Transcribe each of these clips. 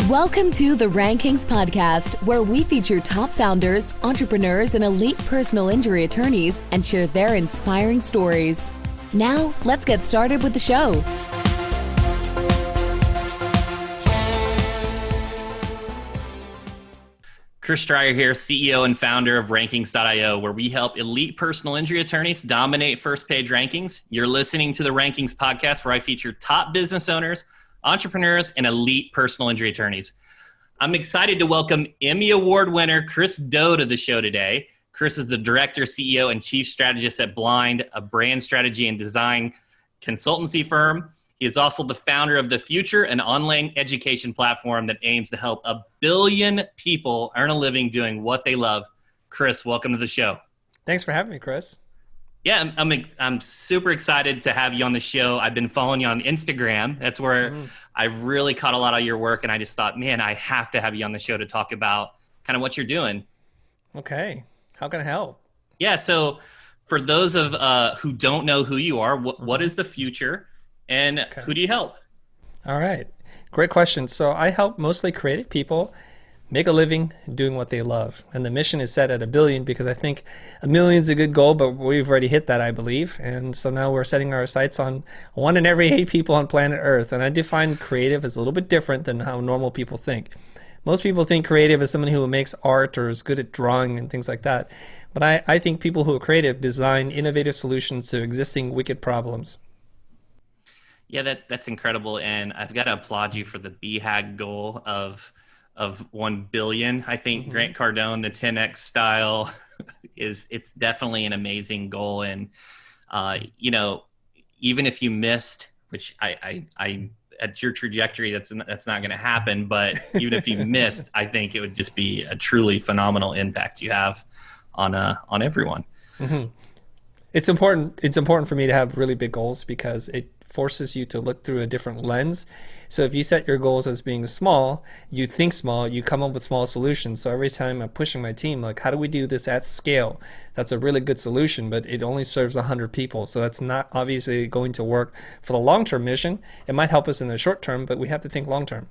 Welcome to the Rankings Podcast, where we feature top founders, entrepreneurs, and elite personal injury attorneys and share their inspiring stories. Now, let's get started with the show. Chris Stryer here, CEO and founder of Rankings.io, where we help elite personal injury attorneys dominate first-page rankings. You're listening to the Rankings Podcast, where I feature top business owners, entrepreneurs, and elite personal injury attorneys. I'm excited to welcome Emmy Award winner Chris Do to the show today. Chris is the director, CEO, and chief strategist at Blind, a brand strategy and design consultancy firm. He is also the founder of the Futur, an online education platform that aims to help 1 billion people earn a living doing what they love. Chris, welcome to the show. Thanks for having me, Chris. Yeah, I'm super excited to have you on the show. I've been following you on Instagram. That's where I've really caught a lot of your work, and I just thought, man, I have to have you on the show to talk about kind of what you're doing. Okay. How can I help? Yeah, so for those of who don't know who you are, what is the Futur, and who do you help? All right. Great question. So I help mostly creative people make a living doing what they love. And the mission is set at 1 billion because I think 1 million is a good goal, but we've already hit that, I believe. And so now we're setting our sights on 1 in every 8 people on planet Earth. And I define creative as a little bit different than how normal people think. Most people think creative is someone who makes art or is good at drawing and things like that. But I think people who are creative design innovative solutions to existing wicked problems. Yeah, that's incredible. And I've got to applaud you for the BHAG goal of 1 billion. I think Grant Cardone, the 10X style it's definitely an amazing goal. And, even if you missed, which I at your trajectory, that's not going to happen. But even if you missed, I think it would just be a truly phenomenal impact you have on everyone. Mm-hmm. It's important for me to have really big goals because it forces you to look through a different lens. So if you set your goals as being small, you think small, you come up with small solutions. So every time I'm pushing my team, like, how do we do this at scale? That's a really good solution, but it only serves 100 people. So that's not obviously going to work for the long-term mission. It might help us in the short term, but we have to think long-term.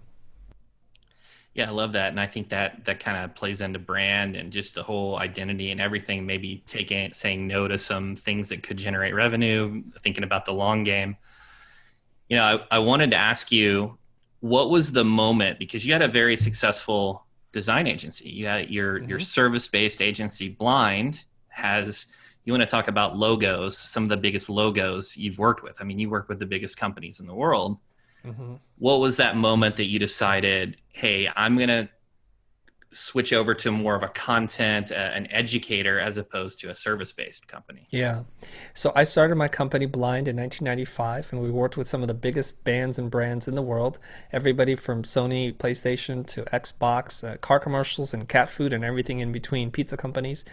Yeah, I love that. And I think that kind of plays into brand and just the whole identity and everything, maybe saying no to some things that could generate revenue, thinking about the long game. I wanted to ask you, what was the moment, because you had a very successful design agency. You had your service-based agency, Blind, you want to talk about logos, some of the biggest logos you've worked with. I mean, you work with the biggest companies in the world. Mm-hmm. What was that moment that you decided, hey, I'm going to switch over to more of a content, an educator, as opposed to a service-based company? Yeah. So I started my company Blind in 1995, and we worked with some of the biggest bands and brands in the world. Everybody from Sony, PlayStation to Xbox, car commercials and cat food and everything in between, pizza companies.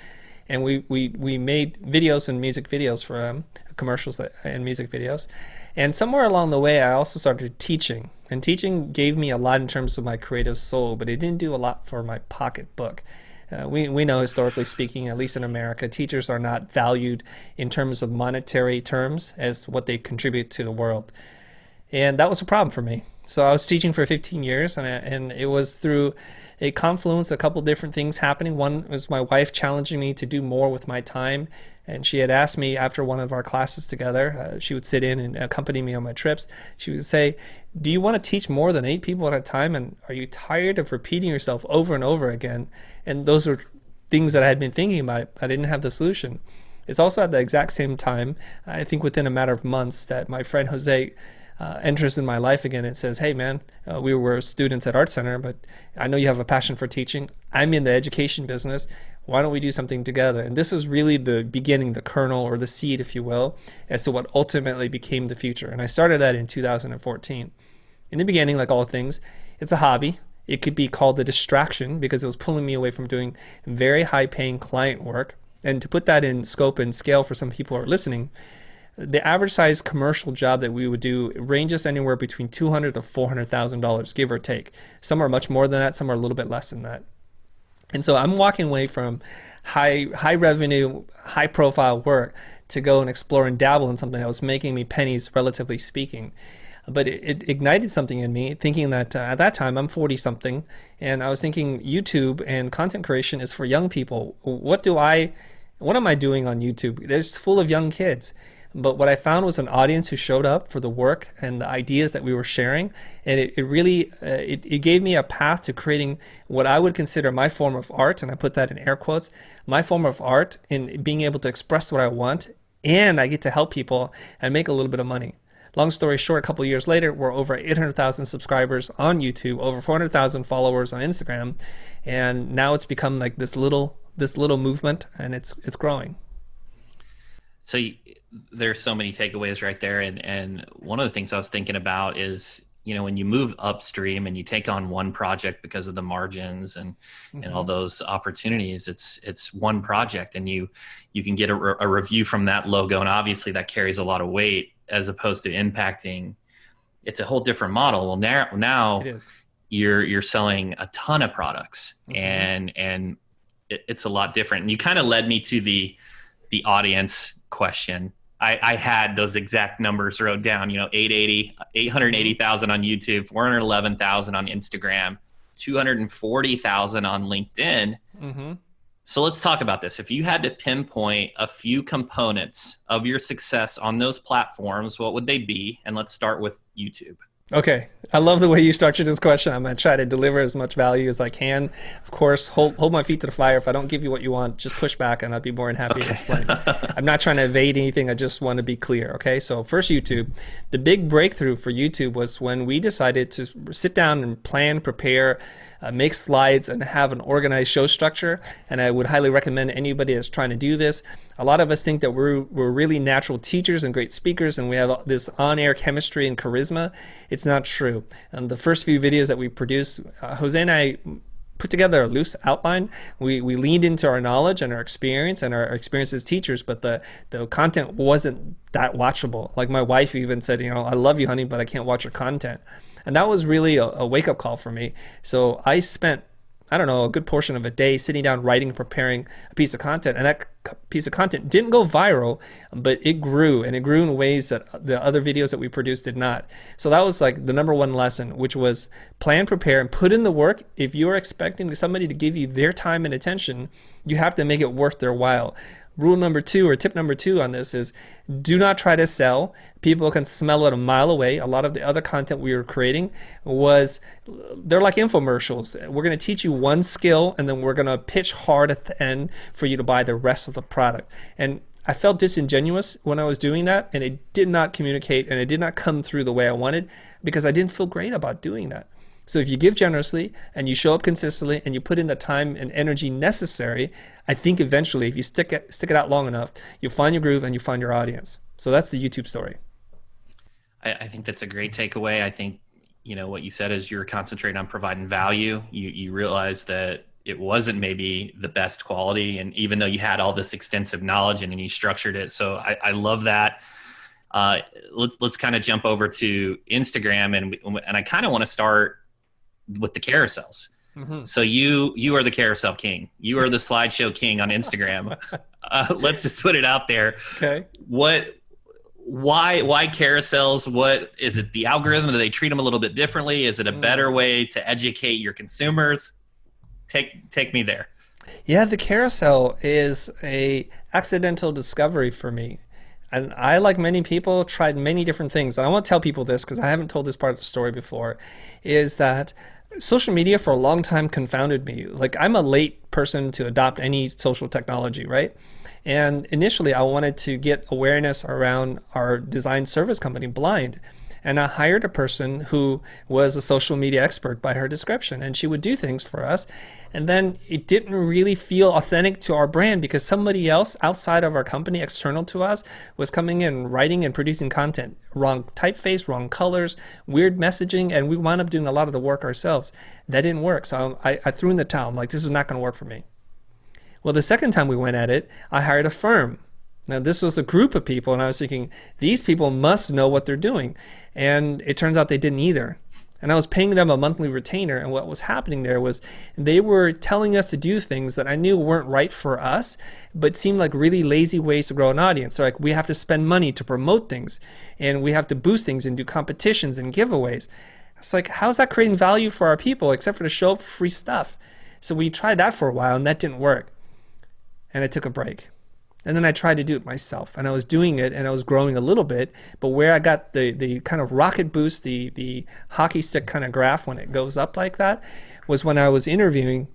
And we made videos and music videos for them, commercials and music videos. And somewhere along the way, I also started teaching. And teaching gave me a lot in terms of my creative soul, but it didn't do a lot for my pocketbook. We know, historically speaking, at least in America, teachers are not valued in terms of monetary terms as what they contribute to the world. And that was a problem for me. So I was teaching for 15 years, and it was through a confluence, a couple different things happening. One was my wife challenging me to do more with my time. And she had asked me after one of our classes together, she would sit in and accompany me on my trips. She would say, do you want to teach more than 8 people at a time? And are you tired of repeating yourself over and over again? And those were things that I had been thinking about. I didn't have the solution. It's also at the exact same time, I think within a matter of months, that my friend Jose enters in my life again and says, hey man, we were students at Art Center, but I know you have a passion for teaching. I'm in the education business. Why don't we do something together? And this was really the beginning, the kernel or the seed, if you will, as to what ultimately became the Futur. And I started that in 2014. In the beginning, like all things, it's a hobby. It could be called a distraction because it was pulling me away from doing very high-paying client work. And to put that in scope and scale for some people who are listening, the average size commercial job that we would do ranges anywhere between $200,000 to $400,000, give or take. Some are much more than that. Some are a little bit less than that. And so I'm walking away from high revenue, high profile work to go and explore and dabble in something that was making me pennies, relatively speaking. but it ignited something in me, thinking that at that time I'm 40 something, and I was thinking YouTube and content creation is for young people. What am I doing on YouTube? It's full of young kids. But what I found was an audience who showed up for the work and the ideas that we were sharing, and it really it gave me a path to creating what I would consider my form of art, and I put that in air quotes, my form of art in being able to express what I want, and I get to help people and make a little bit of money. Long story short, a couple of years later, we're over 800,000 subscribers on YouTube, over 400,000 followers on Instagram, and now it's become like this little movement, and it's growing. So there's so many takeaways right there. And one of the things I was thinking about is, when you move upstream and you take on one project because of the margins and all those opportunities, it's one project, and you can get a review from that logo. And obviously that carries a lot of weight as opposed to impacting. It's a whole different model. Well, now it is. You're selling a ton of products, and it's a lot different. And you kind of led me to the audience question. I had those exact numbers wrote down, 880,000 on YouTube, 411,000 on Instagram, 240,000 on LinkedIn. So let's talk about this. If you had to pinpoint a few components of your success on those platforms, what would they be? And let's start with YouTube. Okay. I love the way you structured this question. I'm going to try to deliver as much value as I can. Of course, hold my feet to the fire. If I don't give you what you want, just push back and I'd be more than happy to explain. I'm not trying to evade anything. I just want to be clear. Okay. So first, YouTube. The big breakthrough for YouTube was when we decided to sit down and plan, prepare, make slides, and have an organized show structure. And I would highly recommend anybody that's trying to do this. A lot of us think that we're really natural teachers and great speakers, and we have this on-air chemistry and charisma. It's not true. The first few videos that we produced, Jose and I put together a loose outline. We leaned into our knowledge and our experience as teachers, but the content wasn't that watchable. Like my wife even said, I love you, honey, but I can't watch your content. And that was really a wake-up call for me. So I spent, a good portion of a day sitting down, writing, and preparing a piece of content. And that piece of content didn't go viral, but it grew, and it grew in ways that the other videos that we produced did not. So that was like the number one lesson, which was plan, prepare, and put in the work. If you are expecting somebody to give you their time and attention, you have to make it worth their while. Rule number 2, or tip number 2 on this is, do not try to sell. People can smell it a mile away. A lot of the other content we were creating they're like infomercials. We're going to teach you one skill, and then we're going to pitch hard at the end for you to buy the rest of the product. And I felt disingenuous when I was doing that, and it did not communicate, and it did not come through the way I wanted, because I didn't feel great about doing that. So if you give generously and you show up consistently and you put in the time and energy necessary, I think eventually, if you stick it out long enough, you'll find your groove and you find your audience. So that's the YouTube story. I think that's a great takeaway. I think, what you said is you were concentrating on providing value. You realized that it wasn't maybe the best quality, and even though you had all this extensive knowledge and you structured it. So I love that. Let's kind of jump over to Instagram, and I kind of want to start with the carousels. So you are the carousel king. You are the slideshow king on Instagram. Let's just put it out there. Okay. Why carousels? What is it? The algorithm? Do they treat them a little bit differently? Is it a better way to educate your consumers? Take me there. Yeah, the carousel is a accidental discovery for me. And I, like many people, tried many different things. And I want to tell people this because I haven't told this part of the story before, is that social media for a long time confounded me. Like, I'm a late person to adopt any social technology, right? And initially I wanted to get awareness around our design service company, Blind. And I hired a person who was a social media expert by her description, and she would do things for us. And then it didn't really feel authentic to our brand because somebody else outside of our company, external to us, was coming in, writing and producing content. Wrong typeface, wrong colors, weird messaging, and we wound up doing a lot of the work ourselves. That didn't work, so I threw in the towel. I'm like, this is not going to work for me. Well, the second time we went at it, I hired a firm. Now, this was a group of people, and I was thinking, these people must know what they're doing. And it turns out they didn't either. And I was paying them a monthly retainer. And what was happening there was they were telling us to do things that I knew weren't right for us, but seemed like really lazy ways to grow an audience. So like, we have to spend money to promote things, and we have to boost things and do competitions and giveaways. It's like, how's that creating value for our people except for to show up for free stuff? So we tried that for a while, and that didn't work. And I took a break. And then I tried to do it myself, and I was doing it, and I was growing a little bit. But where I got the kind of rocket boost, the hockey stick kind of graph when it goes up like that, was when I was interviewing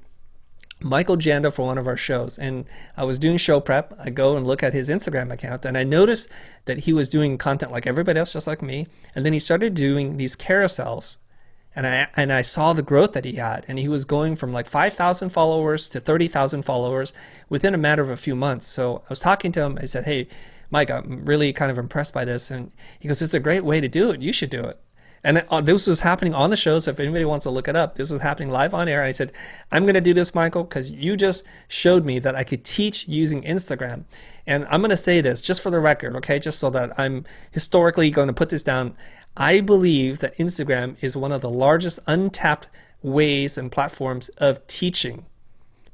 Michael Janda for one of our shows. And I was doing show prep. I go and look at his Instagram account, and I noticed that he was doing content like everybody else, just like me. And then he started doing these carousels. And I saw the growth that he had, and he was going from like 5,000 followers to 30,000 followers within a matter of a few months. So I was talking to him. I said, "Hey, Mike, I'm really kind of impressed by this." And he goes, "It's a great way to do it. You should do it." And this was happening on the show. So if anybody wants to look it up, this was happening live on air. And I said, "I'm going to do this, Michael, because you just showed me that I could teach using Instagram." And I'm going to say this just for the record, okay, just so that I'm historically going to put this down. I believe that Instagram is one of the largest untapped ways and platforms of teaching,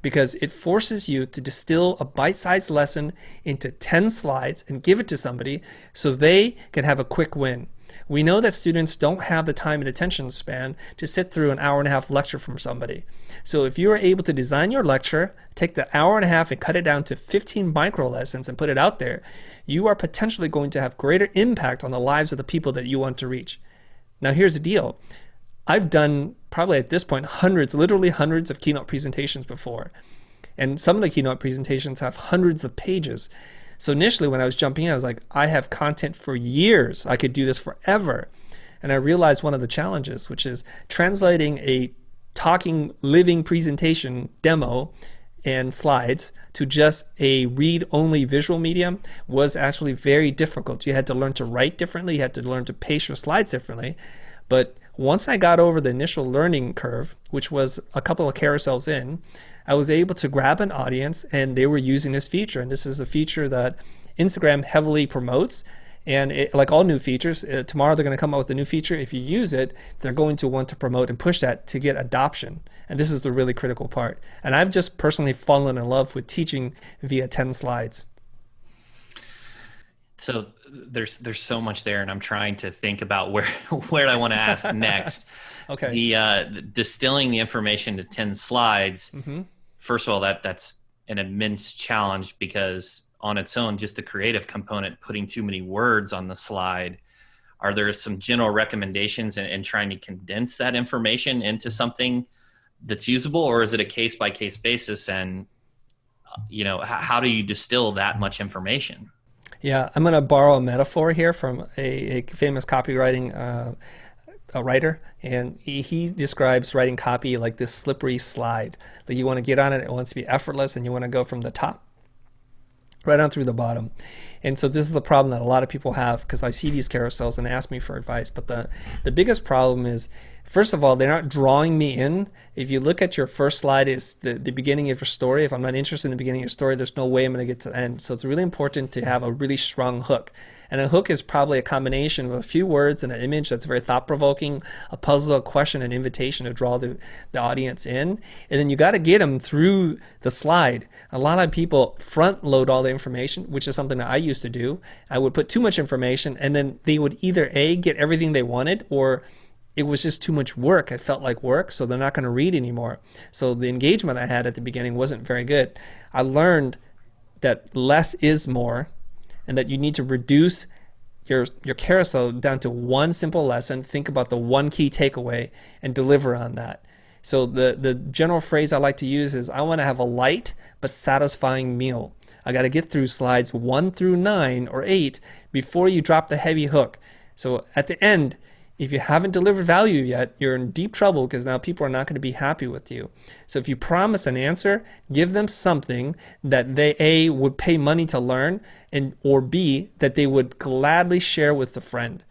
because it forces you to distill a bite-sized lesson into 10 slides and give it to somebody so they can have a quick win. We know that students don't have the time and attention span to sit through an hour-and-a-half lecture from somebody. So if you are able to design your lecture, take the hour-and-a-half and cut it down to 15 micro lessons and put it out there, you are potentially going to have greater impact on the lives of the people that you want to reach. Now here's the deal. I've done probably at this point literally hundreds of keynote presentations before. And some of the keynote presentations have hundreds of pages. So initially when I was jumping in, I was like, I have content for years. I could do this forever. And I realized one of the challenges, which is translating a talking, living presentation demo and slides to just a read-only visual medium, was actually very difficult. You had to learn to write differently. You had to learn to pace your slides differently. But once I got over the initial learning curve, which was a couple of carousels in, I was able to grab an audience, and they were using this feature. And this is a feature that Instagram heavily promotes. And like all new features, tomorrow they're going to come out with a new feature. If you use it, they're going to want to promote and push that to get adoption. And this is the really critical part. And I've just personally fallen in love with teaching via 10 slides. So there's so much there, and I'm trying to think about where I want to ask next. Okay. The distilling the information to 10 slides. Mm-hmm. First of all, that's an immense challenge, because on its own, just the creative component, putting too many words on the slide. Are there some general recommendations in trying to condense that information into something that's usable, or is it a case by case basis? And how do you distill that much information? Yeah, I'm going to borrow a metaphor here from a famous copywriting a writer, and he describes writing copy like this slippery slide. Like you want to get on it, it wants to be effortless, and you want to go from the top right on through the bottom. And so this is the problem that a lot of people have, because I see these carousels and ask me for advice. But the biggest problem is, first of all, they're not drawing me in. If you look at your first slide, is the beginning of your story. If I'm not interested in the beginning of your story, there's no way I'm going to get to the end. So it's really important to have a really strong hook. And a hook is probably a combination of a few words and an image that's very thought-provoking, a puzzle, a question, an invitation to draw the audience in. And then you got to get them through the slide. A lot of people front load all the information, which is something that I used to do. I would put too much information, and then they would either A, get everything they wanted, or it was just too much work. It felt like work, so they're not going to read anymore. So the engagement I had at the beginning wasn't very good. I learned that less is more, and that you need to reduce your carousel down to one simple lesson. Think about the one key takeaway and deliver on that. So the general phrase I like to use is, I want to have a light but satisfying meal. I got to get through slides 1 through 9 or 8 before you drop the heavy hook. So at the end, if you haven't delivered value yet, you're in deep trouble, because now people are not going to be happy with you. So if you promise an answer, give them something that they A, would pay money to learn, and or B, that they would gladly share with a friend.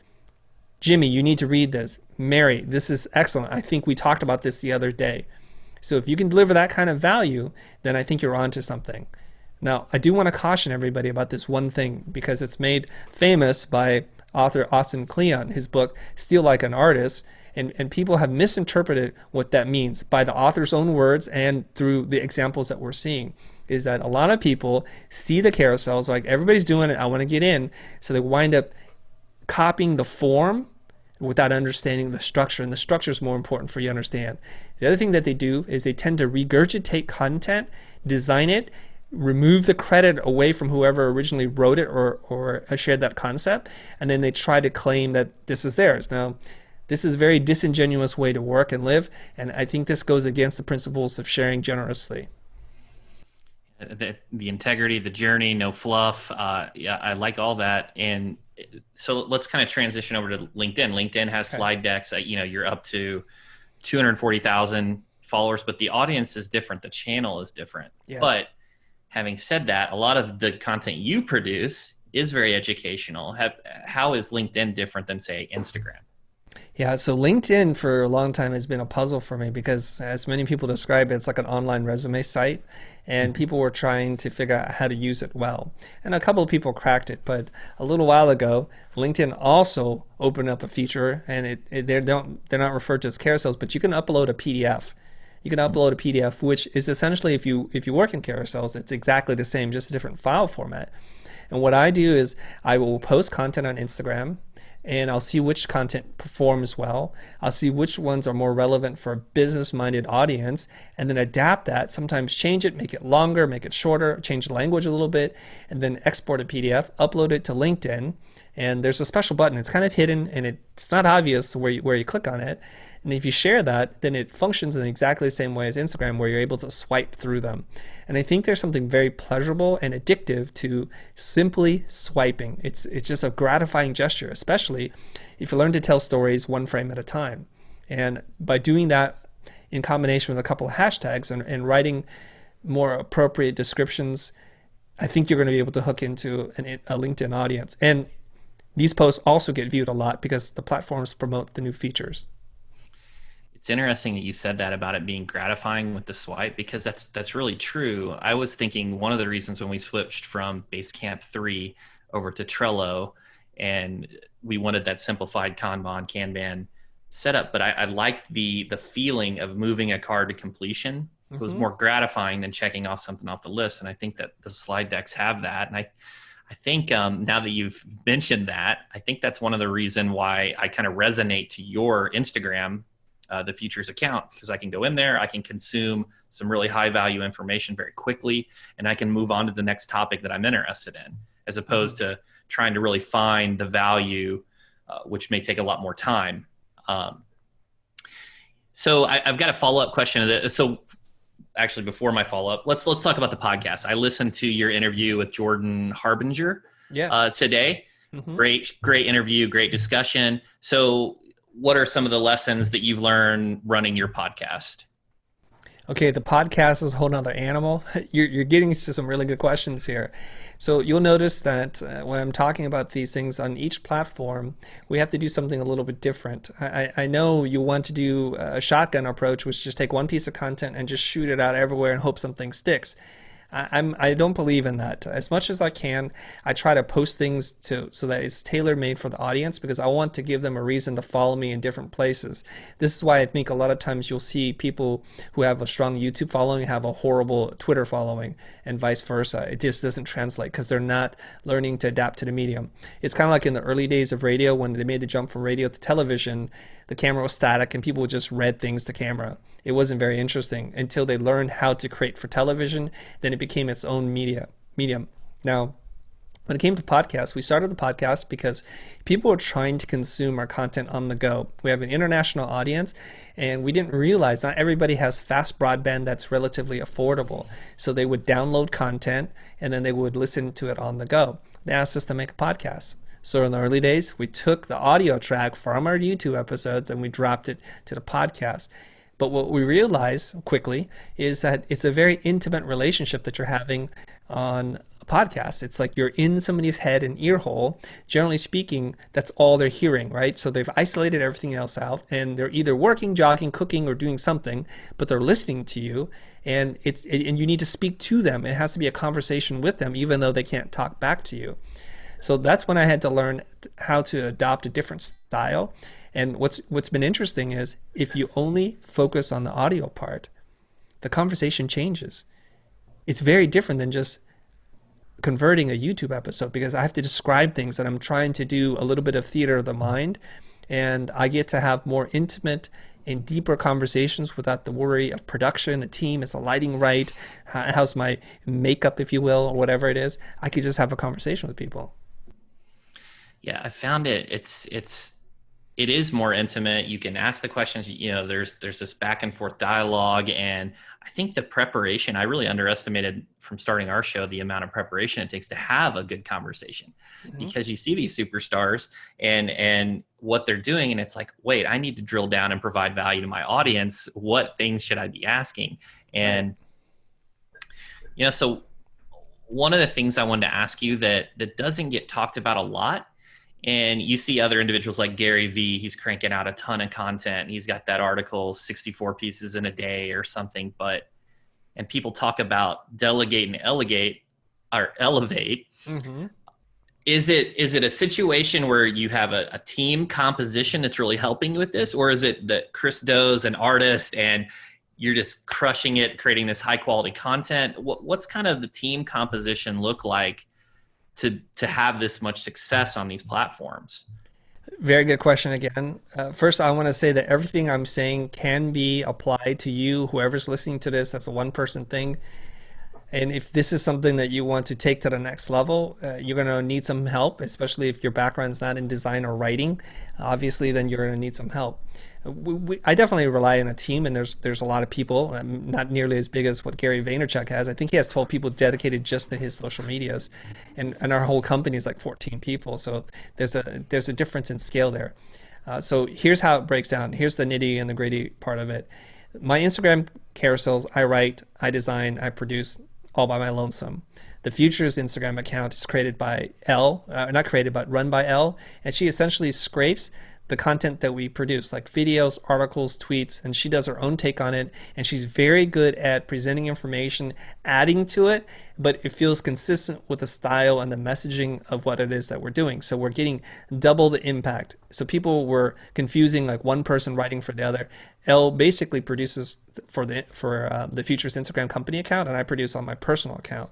Jimmy, you need to read this. Mary, this is excellent. I think we talked about this the other day. So if you can deliver that kind of value, then I think you're onto something. Now, I do want to caution everybody about this one thing, because it's made famous by author Austin Kleon, his book Steal Like an Artist. And people have misinterpreted what that means by the author's own words and through the examples that we're seeing. Is that a lot of people see the carousels like everybody's doing it, I want to get in, so they wind up copying the form without understanding the structure, and the structure is more important for you to understand. The other thing that they do is they tend to regurgitate content, design it, remove the credit away from whoever originally wrote it or shared that concept, and then they try to claim that this is theirs. Now, this is a very disingenuous way to work and live, and I think this goes against the principles of sharing generously. The integrity, the journey, no fluff. Yeah, I like all that. And so let's kind of transition over to LinkedIn. LinkedIn has slide decks. You're up to 240,000 followers, but the audience is different. The channel is different. Yes. But having said that, a lot of the content you produce is very educational. How is LinkedIn different than, say, Instagram? Yeah, so LinkedIn for a long time has been a puzzle for me because, as many people describe it, it's like an online resume site, and people were trying to figure out how to use it well. And a couple of people cracked it, but a little while ago, LinkedIn also opened up a feature, and they're not referred to as carousels, but you can upload a PDF. You can upload a PDF, which is essentially, if you work in carousels, it's exactly the same, just a different file format. And what I do is I will post content on Instagram, and I'll see which content performs well. I'll see which ones are more relevant for a business-minded audience, and then adapt that, sometimes change it, make it longer, make it shorter, change the language a little bit, and then export a PDF, upload it to LinkedIn. And there's a special button. It's kind of hidden, and it's not obvious where you click on it. And if you share that, then it functions in exactly the same way as Instagram, where you're able to swipe through them. And I think there's something very pleasurable and addictive to simply swiping. It's just a gratifying gesture, especially if you learn to tell stories one frame at a time. And by doing that in combination with a couple of hashtags and writing more appropriate descriptions, I think you're going to be able to hook into a LinkedIn audience. And these posts also get viewed a lot because the platforms promote the new features. It's interesting that you said that about it being gratifying with the swipe, because that's really true. I was thinking one of the reasons when we switched from Basecamp 3 over to Trello, and we wanted that simplified Kanban setup, but I liked the feeling of moving a card to completion. It was more gratifying than checking off something off the list, and I think that the slide decks have that. And I think now that you've mentioned that, I think that's one of the reasons why I kind of resonate to your Instagram, the Futures account, because I can go in there, I can consume some really high value information very quickly, and I can move on to the next topic that I'm interested in, as opposed to trying to really find the value, which may take a lot more time. So I've got a follow-up question. So actually, before my follow-up, let's talk about the podcast. I listened to your interview with Jordan Harbinger today. Great interview, great discussion. So what are some of the lessons that you've learned running your podcast? Okay, the podcast is a whole nother animal. You're getting to some really good questions here. So you'll notice that when I'm talking about these things on each platform, we have to do something a little bit different. I know you want to do a shotgun approach, which is just take one piece of content and just shoot it out everywhere and hope something sticks. I don't believe in that. As much as I can, I try to post things so that it's tailor-made for the audience, because I want to give them a reason to follow me in different places. This is why I think a lot of times you'll see people who have a strong YouTube following have a horrible Twitter following, and vice versa. It just doesn't translate because they're not learning to adapt to the medium. It's kind of like in the early days of radio when they made the jump from radio to television. The camera was static and people just read things to camera. It wasn't very interesting until they learned how to create for television. Then it became its own medium. Now, when it came to podcasts, we started the podcast because people were trying to consume our content on the go. We have an international audience, and we didn't realize not everybody has fast broadband that's relatively affordable. So they would download content, and then they would listen to it on the go. They asked us to make a podcast. So in the early days, we took the audio track from our YouTube episodes and we dropped it to the podcast. But what we realized quickly is that it's a very intimate relationship that you're having on a podcast. It's like you're in somebody's head and ear hole. Generally speaking, that's all they're hearing, right? So they've isolated everything else out, and they're either working, jogging, cooking, or doing something, but they're listening to you, and you need to speak to them. It has to be a conversation with them, even though they can't talk back to you. So that's when I had to learn how to adopt a different style. And what's been interesting is if you only focus on the audio part, the conversation changes. It's very different than just converting a YouTube episode, because I have to describe things and I'm trying to do a little bit of theater of the mind, and I get to have more intimate and deeper conversations without the worry of production, a team, is the lighting right, how's my makeup, if you will, or whatever it is. I could just have a conversation with people. Yeah, I found it is more intimate. You can ask the questions, there's this back and forth dialogue. And I think the preparation, I really underestimated from starting our show, the amount of preparation it takes to have a good conversation, because you see these superstars and what they're doing. And it's like, wait, I need to drill down and provide value to my audience. What things should I be asking? And, so one of the things I wanted to ask you that doesn't get talked about a lot, and you see other individuals like Gary Vee, he's cranking out a ton of content. He's got that article, 64 pieces in a day or something, and people talk about delegate and elevate. Mm-hmm. Is it a situation where you have a team composition that's really helping you with this? Or is it that Chris Doe's an artist and you're just crushing it, creating this high quality content? What's kind of the team composition look like to have this much success on these platforms? Very good question again. First, I want to say that everything I'm saying can be applied to you, whoever's listening to this. That's a one-person thing. And if this is something that you want to take to the next level, you're going to need some help, especially if your background's not in design or writing. Obviously, then you're going to need some help. I definitely rely on a team, and there's a lot of people, not nearly as big as what Gary Vaynerchuk has. I think he has 12 people dedicated just to his social medias, and our whole company is like 14 people. So there's a difference in scale there. So here's how it breaks down. Here's the nitty and the gritty part of it. My Instagram carousels, I write, I design, I produce all by my lonesome. The Futur's Instagram account is created by not created, but run by Elle, and she essentially scrapes the content that we produce, like videos, articles, tweets, and she does her own take on it. And she's very good at presenting information, adding to it, but it feels consistent with the style and the messaging of what it is that we're doing. So we're getting double the impact. So people were confusing like one person writing for the other. Elle basically produces for the Futur's Instagram company account, and I produce on my personal account.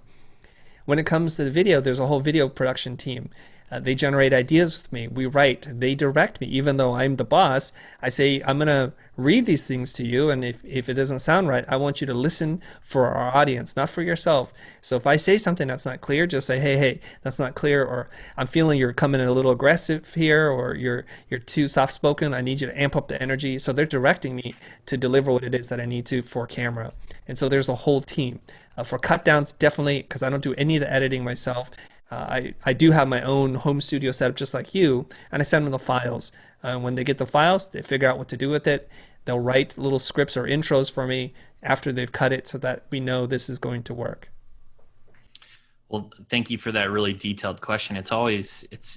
When it comes to the video, there's a whole video production team. They generate ideas with me. We write. They direct me. Even though I'm the boss, I say, I'm going to read these things to you. And if it doesn't sound right, I want you to listen for our audience, not for yourself. So if I say something that's not clear, just say, hey, that's not clear. Or I'm feeling you're coming in a little aggressive here, or you're too soft-spoken. I need you to amp up the energy. So they're directing me to deliver what it is that I need to for camera. And so there's a whole team. For cut downs, definitely, because I don't do any of the editing myself. I do have my own home studio set up just like you, and I send them the files. When they get the files, they figure out what to do with it. They'll write little scripts or intros for me after they've cut it so that we know this is going to work. Well, thank you for that really detailed question. It's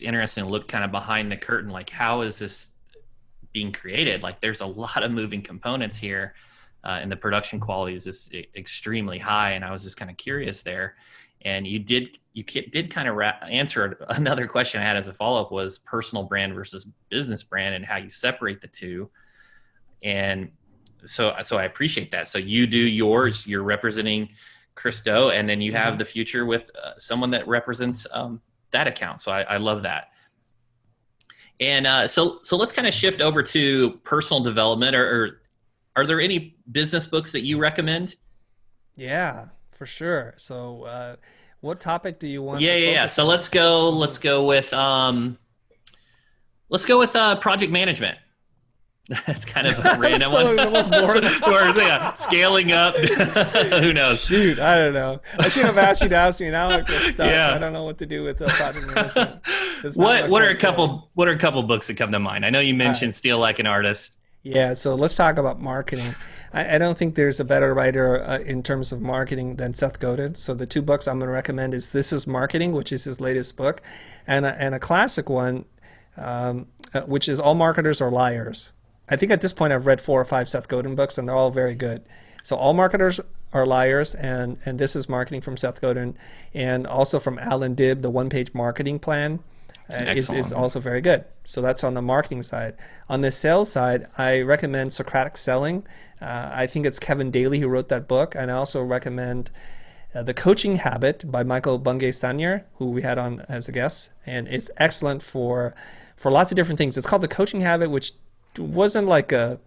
interesting to look kind of behind the curtain, like how is this being created? Like there's a lot of moving components here, and the production quality is just extremely high. And I was just kind of curious there. And you did kind of answer another question I had as a follow-up, was personal brand versus business brand and how you separate the two. And so I appreciate that. So you do yours, you're representing Chris Doe, and then you have the Futur with someone that represents that account. So I love that. And so let's kind of shift over to personal development. Or are there any business books that you recommend? Yeah, for sure. So what topic do you want? Yeah. So let's go with project management. That's kind of a random one. The most boring. Or scaling up. Who knows? Shoot, I don't know. I should have asked you to ask me. Now I feel stuck. Yeah. I don't know what to do with project management. What are a couple books that come to mind? I know you mentioned Steal Like an Artist. Yeah, so let's talk about marketing. I don't think there's a better writer in terms of marketing than Seth Godin. So the two books I'm going to recommend is This Is Marketing, which is his latest book, and a classic one, which is All Marketers Are Liars. I think at this point I've read 4 or 5 Seth Godin books, and they're all very good. So All Marketers Are Liars, and This Is Marketing from Seth Godin, and also from Alan Dibb, the one-page marketing plan. is also very good. So that's on the marketing side. On the sales side, I recommend Socratic Selling. I think it's Kevin Daly who wrote that book. And I also recommend The Coaching Habit by Michael Bungay-Stanier, who we had on as a guest. And it's excellent for lots of different things. It's called The Coaching Habit, which wasn't like a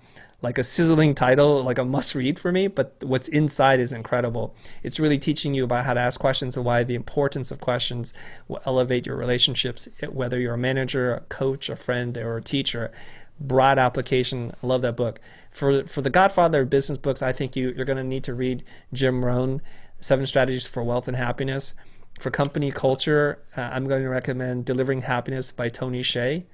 sizzling title, like a must read for me, but what's inside is incredible. It's really teaching you about how to ask questions and why the importance of questions will elevate your relationships, whether you're a manager, a coach, a friend, or a teacher. Broad application. I love that book. For the godfather of business books, I think you're going to need to read Jim Rohn, 7 Strategies for Wealth and Happiness. For company culture, I'm going to recommend Delivering Happiness by Tony Hsieh.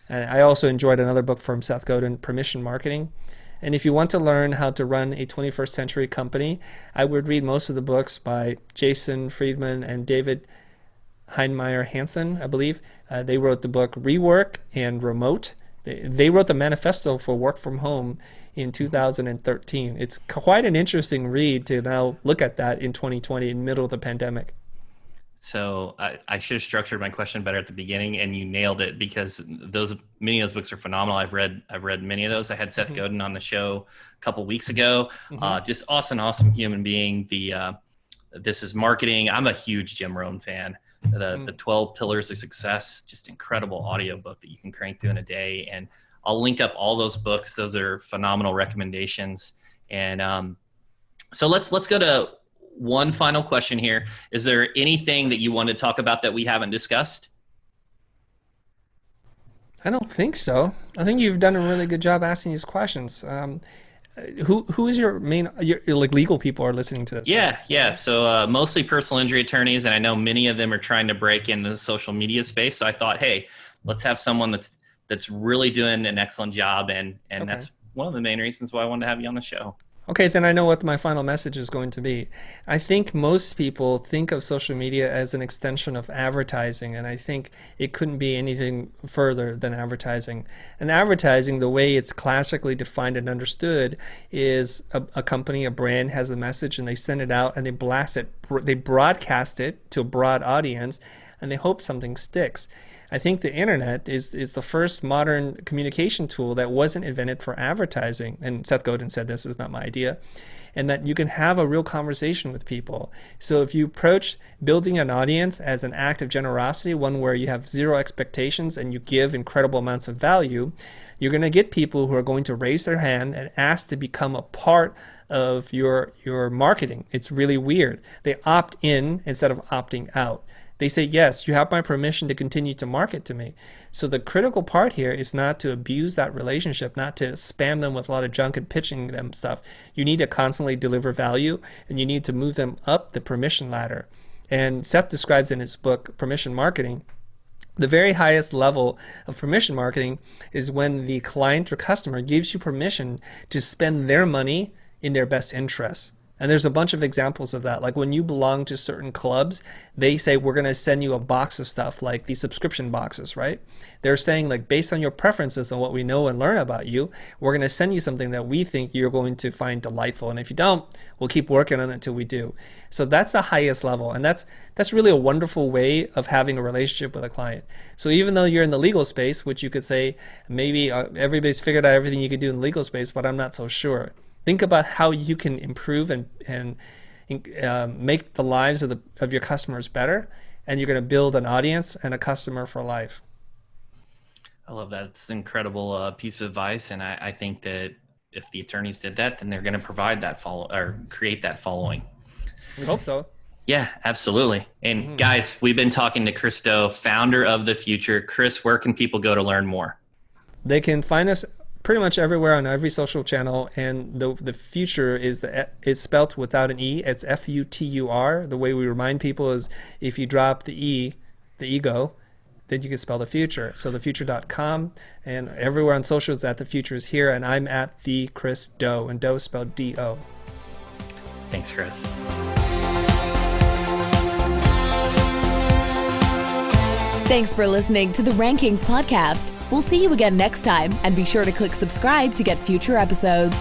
And I also enjoyed another book from Seth Godin, Permission Marketing. And if you want to learn how to run a 21st century company, I would read most of the books by Jason Friedman and David Heinemeier Hansson, I believe. They wrote the book Rework and Remote. They wrote the manifesto for work from home in 2013. It's quite an interesting read to now look at that in 2020 in the middle of the pandemic. So I should have structured my question better at the beginning, and you nailed it, because many of those books are phenomenal. I've read many of those. I had Seth Godin on the show a couple weeks ago. Just awesome human being. This is Marketing. I'm a huge Jim Rohn fan. The 12 Pillars of Success, just incredible audiobook that you can crank through in a day. And I'll link up all those books. Those are phenomenal recommendations. And so let's go to one final question here. Is there anything that you want to talk about that we haven't discussed? I don't think so. I think you've done a really good job asking these questions. Who is your main, your like legal people are listening to this? Yeah. So mostly personal injury attorneys, and I know many of them are trying to break into the social media space. So I thought, hey, let's have someone that's really doing an excellent job, and okay. That's one of the main reasons why I wanted to have you on the show. Okay, then I know what my final message is going to be. I think most people think of social media as an extension of advertising, and I think it couldn't be anything further than advertising. And advertising, the way it's classically defined and understood, is a company, a brand has a message, and they send it out and they blast it, they broadcast it to a broad audience, and they hope something sticks. I think the internet is the first modern communication tool that wasn't invented for advertising. And Seth Godin said this is not my idea. And that you can have a real conversation with people. So if you approach building an audience as an act of generosity, one where you have zero expectations and you give incredible amounts of value, you're going to get people who are going to raise their hand and ask to become a part of your marketing. It's really weird. They opt in instead of opting out. They say, yes, you have my permission to continue to market to me. So the critical part here is not to abuse that relationship, not to spam them with a lot of junk and pitching them stuff. You need to constantly deliver value, and you need to move them up the permission ladder. And Seth describes in his book, Permission Marketing, the very highest level of permission marketing is when the client or customer gives you permission to spend their money in their best interests. And there's a bunch of examples of that. Like when you belong to certain clubs, they say, we're going to send you a box of stuff, like the subscription boxes, right? They're saying, like, based on your preferences and what we know and learn about you, we're going to send you something that we think you're going to find delightful. And if you don't, we'll keep working on it until we do. So that's the highest level. And that's really a wonderful way of having a relationship with a client. So even though you're in the legal space, which you could say, maybe everybody's figured out everything you could do in the legal space, but I'm not so sure. Think about how you can improve and make the lives of your customers better, and you're going to build an audience and a customer for life. I love that. It's an incredible piece of advice, and I think that if the attorneys did that, then they're going to provide that create that following. We hope so. Yeah, absolutely. And guys, we've been talking to Chris Do, founder of the Futur. Chris, where can people go to learn more? They can find us pretty much everywhere on every social channel, and the Futur is spelt without an E. It's Futur. The way we remind people is if you drop the E, the ego, then you can spell the future. So thefutur.com, and everywhere on social is at the Futur is here, and I'm at the Chris Do, and Do is spelled D-O. Thanks, Chris. Thanks for listening to the Rankings Podcast. We'll see you again next time, and be sure to click subscribe to get future episodes.